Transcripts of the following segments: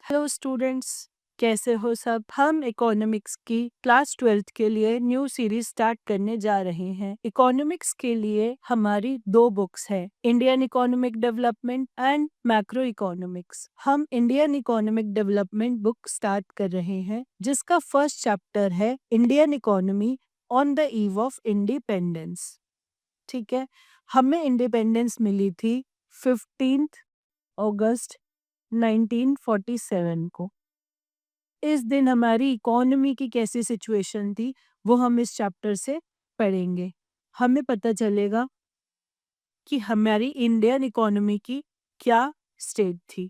Hello students, कैसे हो सब। हम इकोनॉमिक्स की क्लास 12th के लिए न्यू सीरीज स्टार्ट करने जा रहे हैं। इकोनॉमिक्स के लिए हमारी दो बुक्स है, Indian economic development and macroeconomics. हम Indian economic development book start कर रहे हैं, जिसका फर्स्ट चैप्टर है Indian economy on the eve of independence. ठीक है, हमें इंडिपेंडेंस मिली थी 15 अगस्त 1947 को। इस दिन हमारी इकोनॉमी की कैसी सिचुएशन थी वो हम इस चैप्टर से पढ़ेंगे। हमें पता चलेगा कि हमारी इंडियन इकोनॉमी की क्या स्टेट थी।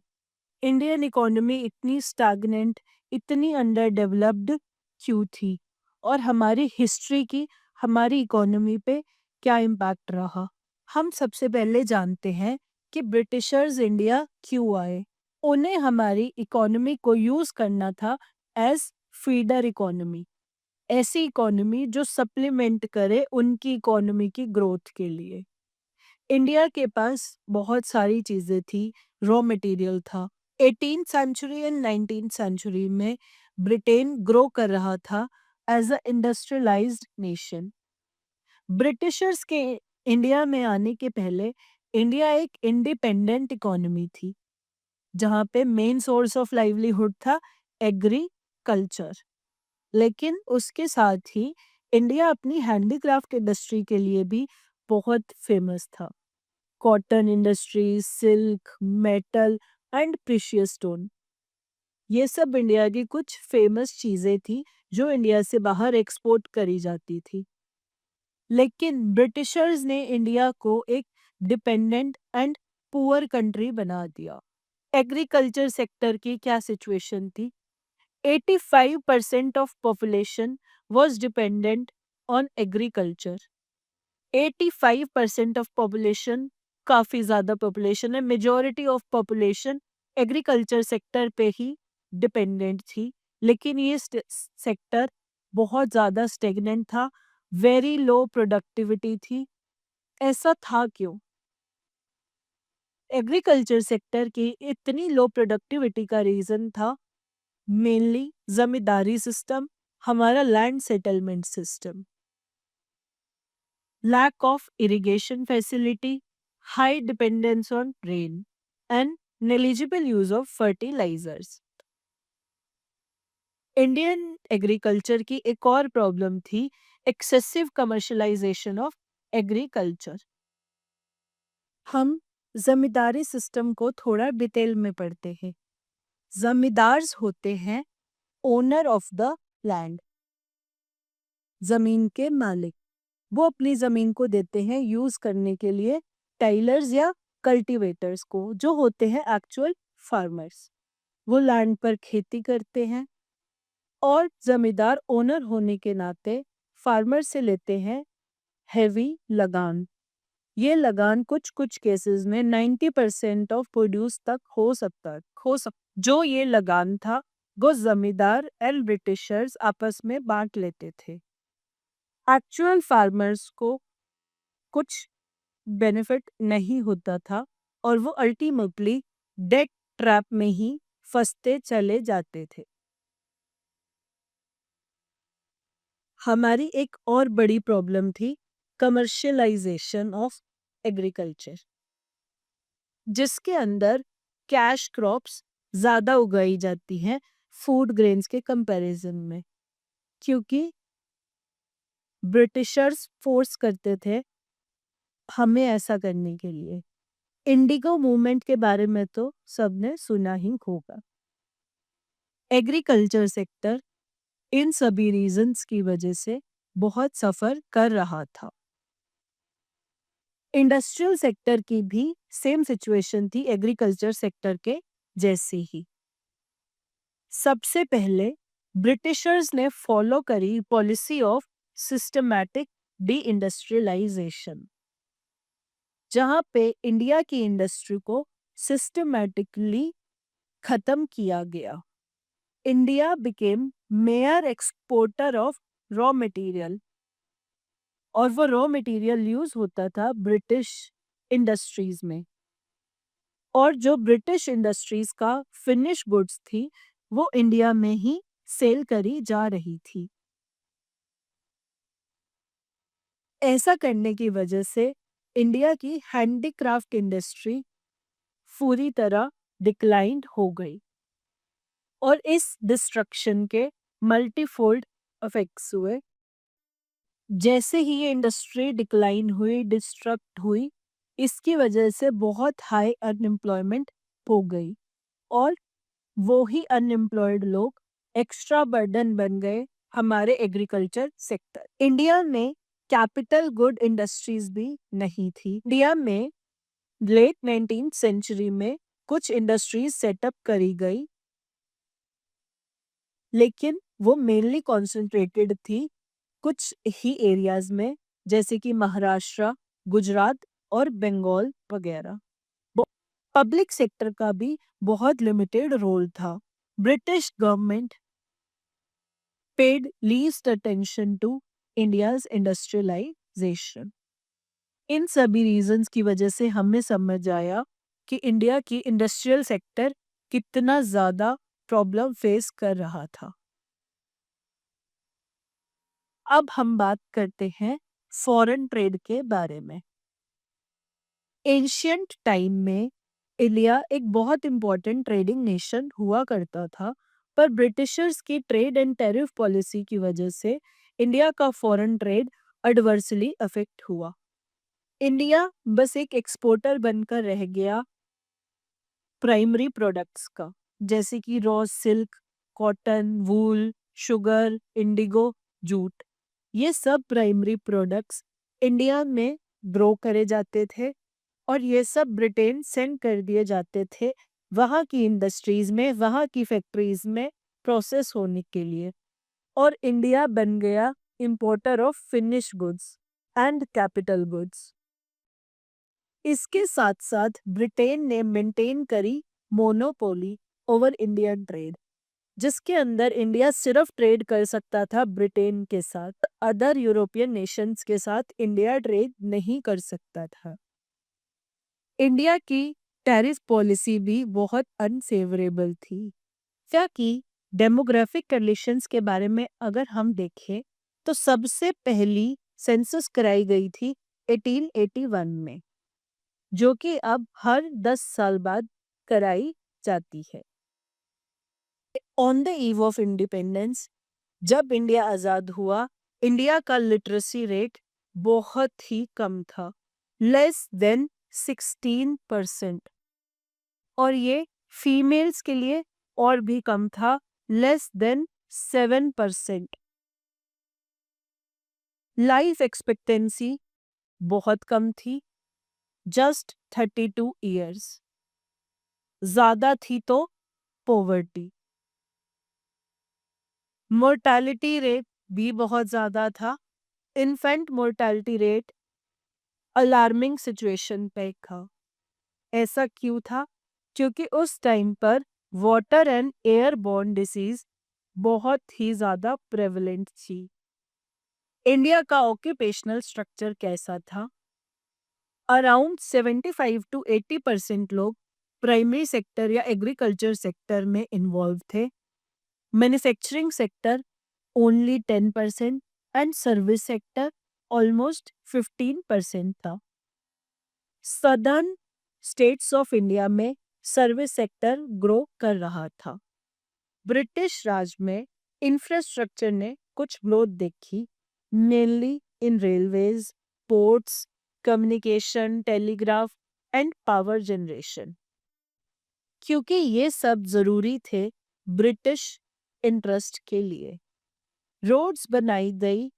इंडियन इकोनॉमी इतनी स्टैग्नेंट, इतनी अंडर डेवलप्ड क्यों थी, और हमारी हिस्ट्री की हमारी इकोनॉमी पे क्या इम्पैक्ट रहा। हम सबसे पहले जानते हैं कि ब्रिटिशर्स इंडिया क्यों आए। उन्हें हमारी इकोनॉमी को यूज करना था एज फीडर इकोनॉमी, ऐसी इकोनॉमी जो सप्लीमेंट करे उनकी इकोनॉमी की ग्रोथ के लिए। इंडिया के पास बहुत सारी चीजें थी, रॉ मटेरियल था। 18th century and 19th century में ब्रिटेन ग्रो कर रहा था as a industrialised nation. Britishers के इंडिया में आने के पहले इंडिया एक इंडिपेंडेंट इकोनॉमी थी, जहाँ पे मेन सोर्स ऑफ लाइवलीहुड था एग्रीकल्चर। लेकिन उसके साथ ही इंडिया अपनी हैंडीक्राफ्ट इंडस्ट्री के लिए भी बहुत फेमस था। Cotton industry, silk, metal and precious stone, ये सब इंडिया की कुछ फेमस चीजें थी जो इंडिया से बाहर एक्सपोर्ट करी जाती थी। लेकिन ब्रिटिशर्स ने इंडिया को एक डिपेंडेंट एंड पुअर कंट्री बना दिया। एग्रीकल्चर सेक्टर की क्या सिचुएशन थी? 85% of population was dependent on agriculture. 85% of population काफी ज्यादा पॉपुलेशन है। Majority of population agriculture sector पे ही डिपेंडेंट थी, लेकिन ये सेक्टर बहुत ज्यादा स्टेगनेंट था, वेरी लो प्रोडक्टिविटी थी। ऐसा था क्यों? एग्रीकल्चर सेक्टर की इतनी लो प्रोडक्टिविटी का रीजन था मेनली जमींदारी सिस्टम, हमारा land settlement system, lack of irrigation facility, high dependence on rain, and negligible use of fertilizers. Indian agriculture की एक और प्रॉब्लम थी एक्सेसिव कमर्शलाइजेशन ऑफ एग्रीकल्चर। हम जमींदारी सिस्टम को थोड़ा डिटेल में पढ़ते हैं। जमींदार्स होते हैं ओनर ऑफ द लैंड, जमीन के मालिक। वो अपनी जमीन को देते हैं यूज करने के लिए टाइलर्स या कल्टीवेटर्स को, जो होते हैं एक्चुअल फार्मर्स। वो लैंड पर खेती करते हैं और जमींदार ओनर होने के नाते फार्मर से लेते हैं हैवी लगान। ये लगान कुछ कुछ केसेस में 90% ऑफ प्रोड्यूस तक हो सकता जो ये लगान था वो जमींदार एंड ब्रिटिशर्स आपस में बांट लेते थे। एक्चुअल फार्मर्स को कुछ बेनिफिट नहीं होता था और वो अल्टीमेटली डेट ट्रैप में ही फंसते चले जाते थे। हमारी एक और बड़ी प्रॉब्लम थी कमर्शियलाइजेशन ऑफ एग्रीकल्चर, जिसके अंदर कैश क्रॉप्स ज़्यादा उगाई जाती हैं फूड ग्रेन्स के कंपैरिजन में, क्योंकि ब्रिटिशर्स फोर्स करते थे हमें ऐसा करने के लिए। इंडिगो मूवमेंट के बारे में तो सबने सुना ही होगा। एग्रीकल्चर सेक्टर इन सभी रीजंस की वजह से बहुत सफर कर रहा था। इंडस्ट्रियल सेक्टर की भी सेम सिचुएशन थी एग्रीकल्चर सेक्टर के जैसे ही। सबसे पहले ब्रिटिशर्स ने फॉलो करी policy of systematic deindustrialisation, जहां पे इंडिया की इंडस्ट्री को सिस्टमैटिकली खत्म किया गया। India became major exporter of raw material, और वो रॉ मटेरियल यूज होता था ब्रिटिश इंडस्ट्रीज में। और जो ब्रिटिश इंडस्ट्रीज का फिनिश गुड्स थी वो इंडिया में ही सेल करी जा रही थी। ऐसा करने की वजह से इंडिया की हैंडीक्राफ्ट इंडस्ट्री पूरी तरह डिक्लाइंड हो गई और इस डिस्ट्रक्शन के मल्टीफोल्ड इफेक्ट्स हुए। जैसे ही ये इंडस्ट्री डिक्लाइन हुई, डिस्ट्रक्ट हुई, इसकी वजह से बहुत हाई अनएम्प्लॉयमेंट हो गई और वो ही अनएम्प्लॉयड लोग एक्स्ट्रा बर्डन बन गए हमारे एग्रीकल्चर सेक्टर। इंडिया में कैपिटल गुड इंडस्ट्रीज भी नहीं थी। इंडिया में लेट 19th सेंचुरी में कुछ इंडस्ट्रीज सेटअप करी गई, लेकिन वो मेनली कॉन्सेंट्रेटेड थी कुछ ही एरियाज में, जैसे कि महाराष्ट्र, गुजरात और बंगाल वगैरह। पब्लिक सेक्टर का भी बहुत लिमिटेड रोल था। British government paid least attention to India's industrialisation. इन सभी रीजंस की वजह से हमें समझ आया कि इंडिया की इंडस्ट्रियल सेक्टर कितना ज़्यादा प्रॉब्लम फेस कर रहा था। अब हम बात करते हैं फॉरेन ट्रेड के बारे में। एंशियंट टाइम में इंडिया एक बहुत इम्पोर्टेंट ट्रेडिंग नेशन हुआ करता था, पर ब्रिटिशर्स की ट्रेड एंड टैरिफ पॉलिसी की वजह से इंडिया का फॉरेन ट्रेड एडवर्सली अफेक्ट हुआ। इंडिया बस एक एक्सपोर्टर बनकर रह गया प्राइमरी प्रोडक्ट्स का, जैसे कि रॉ सिल्क, कॉटन, वूल, शुगर, इंडिगो, जूट। ये सब प्राइमरी प्रोडक्ट्स इंडिया में ग्रो करे जाते थे और ये सब ब्रिटेन सेंड कर दिए जाते थे वहाँ की इंडस्ट्रीज में, वहाँ की फैक्ट्रीज में प्रोसेस होने के लिए, और इंडिया बन गया importer of finish goods and capital goods. इसके साथ साथ ब्रिटेन ने मेंटेन करी मोनोपोली ओवर इंडियन ट्रेड, जिसके अंदर इंडिया सिर्फ ट्रेड कर सकता था ब्रिटेन के साथ, अदर यूरोपियन नेशंस के साथ इंडिया ट्रेड नहीं कर सकता था। इंडिया की टैरिफ पॉलिसी भी बहुत अनफेवरेबल थी। क्या कि डेमोग्राफिक कंडीशंस के बारे में अगर हम देखें तो सबसे पहली सेंसस कराई गई थी 1881 में, जो कि अब हर 10 साल बाद कराई जाती है। On the eve of independence, जब इंडिया आज़ाद हुआ, इंडिया का लिटरेसी रेट बहुत ही कम था, लेस देन 16%, और ये फीमेल्स के लिए और भी कम था, लेस देन 7%। लाइफ एक्सपेक्टेंसी बहुत कम थी, जस्ट 32 ईयर्स। ज़्यादा थी तो पॉवर्टी। मोर्टालिटी रेट भी बहुत ज़्यादा था। Infant mortality rate alarming situation पे था। ऐसा क्यों था? क्योंकि उस टाइम पर वाटर एंड एयरबोर्न डिसीज बहुत ही ज़्यादा प्रेवलेंट थी। इंडिया का ऑक्यूपेशनल स्ट्रक्चर कैसा था? अराउंड 75 to 80% लोग प्राइमरी सेक्टर या एग्रीकल्चर सेक्टर में इन्वॉल्व थे। Manufacturing sector only 10% and service sector almost 15% था। सदर्न स्टेट्स ऑफ इंडिया में सर्विस सेक्टर ग्रो कर रहा था। ब्रिटिश राज में इंफ्रास्ट्रक्चर ने कुछ ग्रोथ देखी, mainly in railways, ports, communication, telegraph and power generation, क्योंकि ये सब जरूरी थे ब्रिटिश इंटरेस्ट के लिए। रोड्स बनाई गई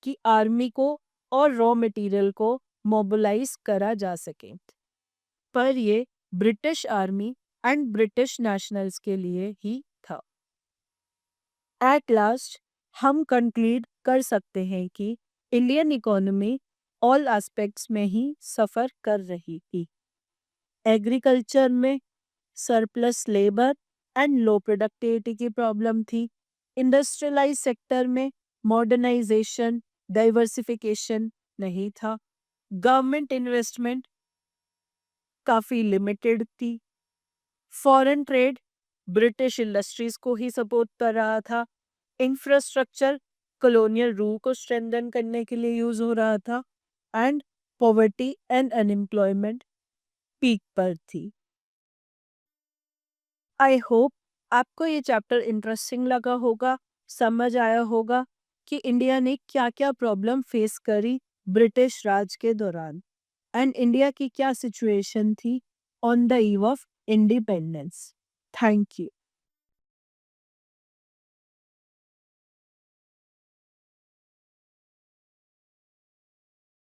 कि आर्मी को और रॉ मटेरियल को मोबिलाइज करा जा सके, पर ये British army and British nationals के लिए ही था। एट लास्ट हम कंक्लूड कर सकते हैं कि इंडियन इकोनॉमी ऑल एस्पेक्ट्स में ही सफ़र कर रही थी। एग्रीकल्चर में surplus labour and low productivity की प्रॉब्लम थी। इंडस्ट्रियलाइज सेक्टर में मॉडर्नाइजेशन, डाइवर्सिफिकेशन नहीं था। गवर्नमेंट इन्वेस्टमेंट काफ़ी लिमिटेड थी। फॉरेन ट्रेड ब्रिटिश इंडस्ट्रीज को ही सपोर्ट कर रहा था। इंफ्रास्ट्रक्चर कॉलोनियल रूल को स्ट्रेंथन करने के लिए यूज हो रहा था। And poverty and unemployment peak पर थी। आई होप आपको ये चैप्टर इंटरेस्टिंग लगा होगा, समझ आया होगा कि इंडिया ने क्या-क्या प्रॉब्लम फेस करी ब्रिटिश राज के दौरान एंड इंडिया की क्या सिचुएशन थी on the eve of independence. Thank you.